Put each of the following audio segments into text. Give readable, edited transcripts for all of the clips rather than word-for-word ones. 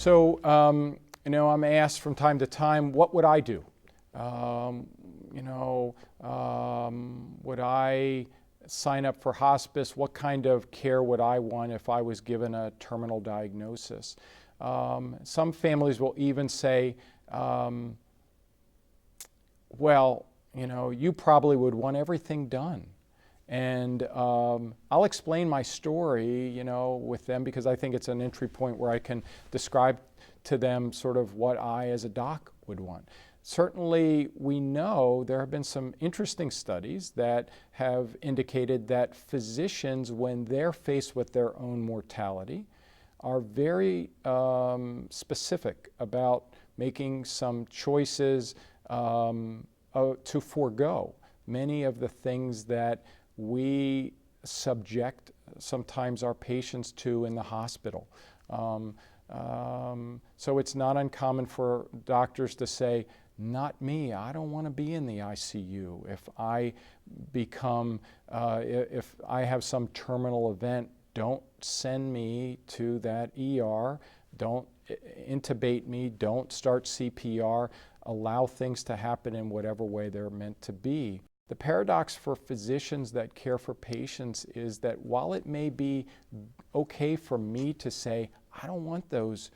So, I'm asked from time to time, what would I do? Would I sign up for hospice? What kind of care would I want if I was given a terminal diagnosis? Some families will even say, you probably would want everything done. And I'll explain my story, with them, because I think it's an entry point where I can describe to them sort of what I as a doc would want. Certainly, we know there have been some interesting studies that have indicated that physicians, when they're faced with their own mortality, are very specific about making some choices to forego many of the things that we subject sometimes our patients to in the hospital. So it's not uncommon for doctors to say, not me, I don't want to be in the ICU. If I if I have some terminal event, don't send me to that ER, don't intubate me, don't start CPR, allow things to happen in whatever way they're meant to be. The paradox for physicians that care for patients is that while it may be okay for me to say, I don't want those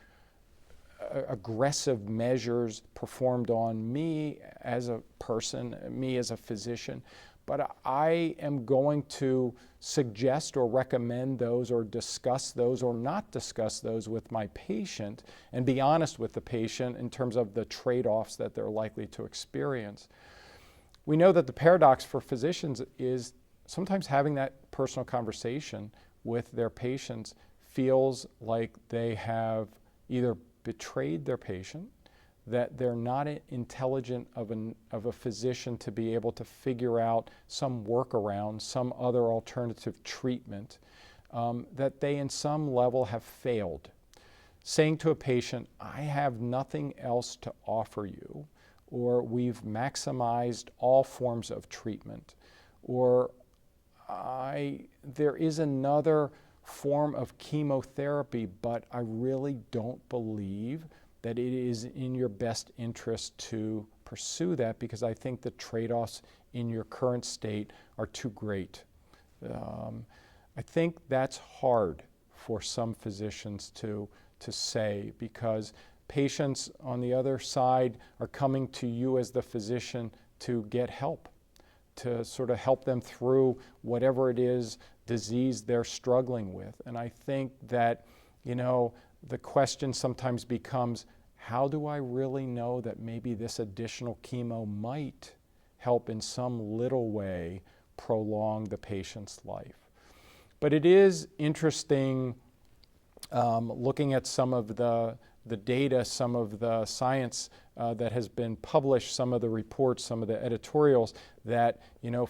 aggressive measures performed on me as a person, me as a physician, but I am going to suggest or recommend those or discuss those or not discuss those with my patient and be honest with the patient in terms of the trade-offs that they're likely to experience. We know that the paradox for physicians is sometimes having that personal conversation with their patients feels like they have either betrayed their patient, that they're not intelligent of a physician to be able to figure out some workaround, some other alternative treatment, that they in some level have failed. Saying to a patient, I have nothing else to offer you, or we've maximized all forms of treatment, or there is another form of chemotherapy, but I really don't believe that it is in your best interest to pursue that because I think the trade-offs in your current state are too great. I think that's hard for some physicians to say, because patients on the other side are coming to you as the physician to get help, to sort of help them through whatever it is disease they're struggling with. And I think that, the question sometimes becomes, how do I really know that maybe this additional chemo might help in some little way prolong the patient's life? But it is interesting looking at some of the data, some of the science that has been published, some of the reports, some of the editorials, that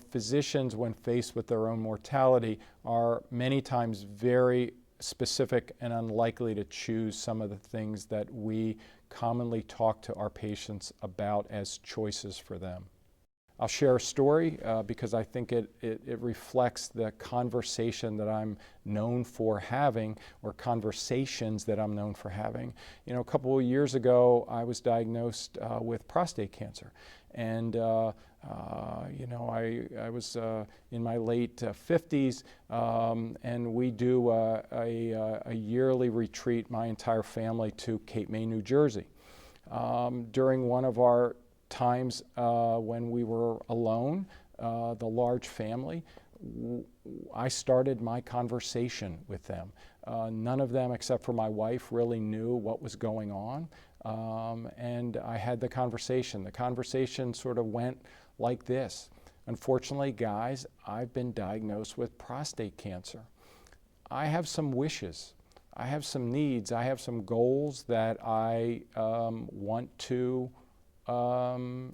physicians, when faced with their own mortality, are many times very specific and unlikely to choose some of the things that we commonly talk to our patients about as choices for them. I'll share a story because I think it reflects the conversation that I'm known for having, or conversations that I'm known for having. A couple of years ago, I was diagnosed with prostate cancer. And, I was in my late 50s, and we do a yearly retreat, my entire family, to Cape May, New Jersey. During one of our times when we were alone, the large family, I started my conversation with them. None of them, except for my wife, really knew what was going on. And I had the conversation. The conversation sort of went like this. Unfortunately, guys, I've been diagnosed with prostate cancer. I have some wishes. I have some needs. I have some goals that I want to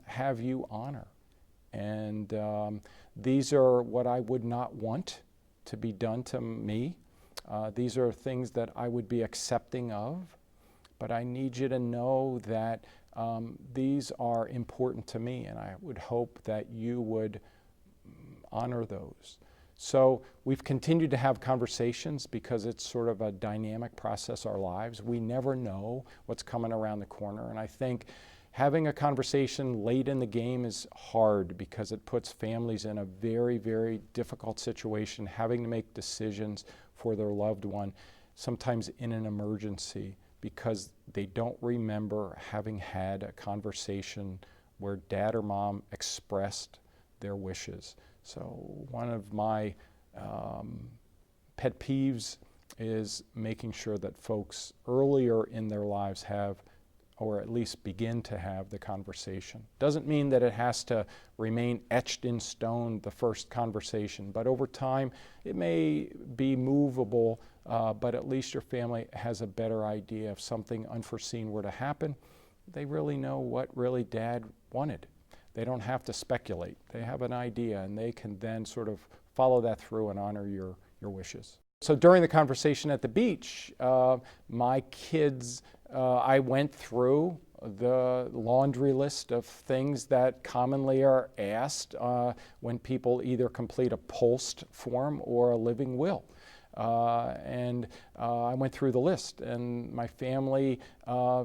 have you honor. And these are what I would not want to be done to me. These are things that I would be accepting of, but I need you to know that these are important to me, and I would hope that you would honor those. So we've continued to have conversations because it's sort of a dynamic process, our lives. We never know what's coming around the corner. And I think having a conversation late in the game is hard because it puts families in a very, very difficult situation, having to make decisions for their loved one, sometimes in an emergency, because they don't remember having had a conversation where dad or mom expressed their wishes. So one of my pet peeves is making sure that folks earlier in their lives have, or at least begin to have, the conversation. Doesn't mean that it has to remain etched in stone, the first conversation, but over time it may be movable, but at least your family has a better idea. If something unforeseen were to happen, they really know what really dad wanted. They don't have to speculate. They have an idea, and they can then sort of follow that through and honor your wishes. So during the conversation at the beach, my kids, I went through the laundry list of things that commonly are asked when people either complete a post form or a living will. And I went through the list, and my family,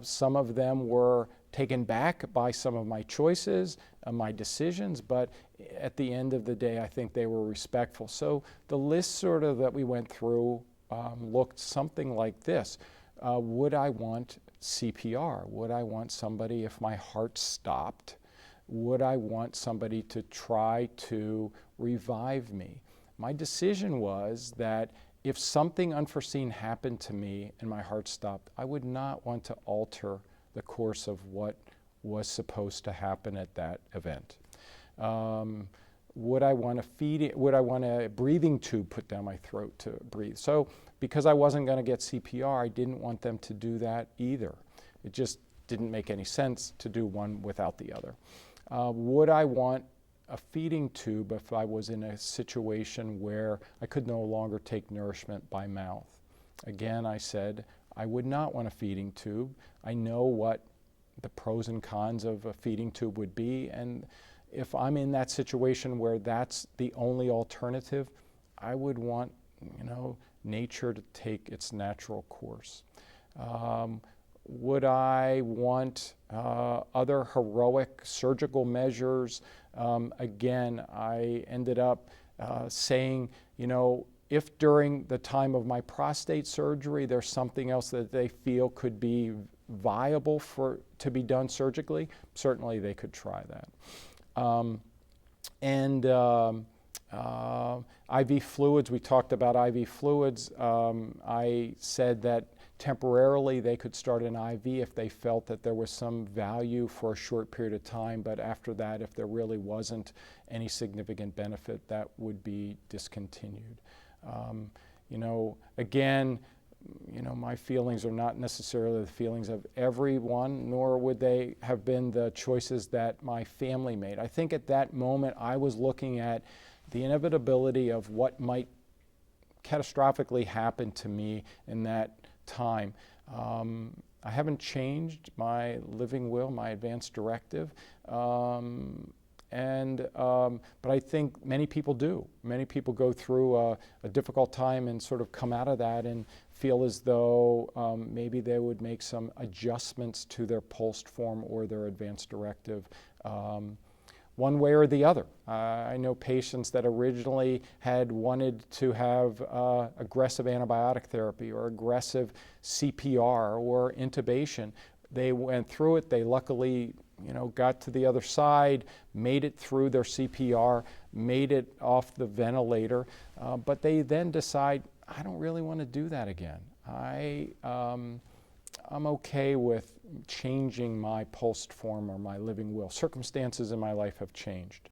some of them were taken back by some of my choices, my decisions, but at the end of the day, I think they were respectful. So the list sort of that we went through looked something like this. Would I want CPR? Would I want somebody, if my heart stopped, would I want somebody to try to revive me? My decision was that if something unforeseen happened to me and my heart stopped, I would not want to alter the course of what was supposed to happen at that event. Would I want a breathing tube put down my throat to breathe? So because I wasn't going to get CPR, I didn't want them to do that either. It just didn't make any sense to do one without the other. Would I want a feeding tube if I was in a situation where I could no longer take nourishment by mouth? Again, I said I would not want a feeding tube. I know what the pros and cons of a feeding tube would be, and if I'm in that situation where that's the only alternative, I would want, nature to take its natural course. Would I want other heroic surgical measures? Again, I ended up saying, if during the time of my prostate surgery there's something else that they feel could be viable to be done surgically, certainly they could try that. IV fluids, we talked about IV fluids. I said that temporarily they could start an IV if they felt that there was some value for a short period of time, but after that, if there really wasn't any significant benefit, that would be discontinued. Again, my feelings are not necessarily the feelings of everyone, nor would they have been the choices that my family made. I think at that moment I was looking at the inevitability of what might catastrophically happen to me in that time. I haven't changed my living will, my advance directive, but I think many people do. Many people go through a difficult time and sort of come out of that and feel as though maybe they would make some adjustments to their post form or their advance directive, one way or the other. I know patients that originally had wanted to have aggressive antibiotic therapy or aggressive CPR or intubation. They went through it. They luckily got to the other side, made it through their CPR, made it off the ventilator, but they then decide, I don't really want to do that again. I'm okay with changing my post form or my living will. Circumstances in my life have changed.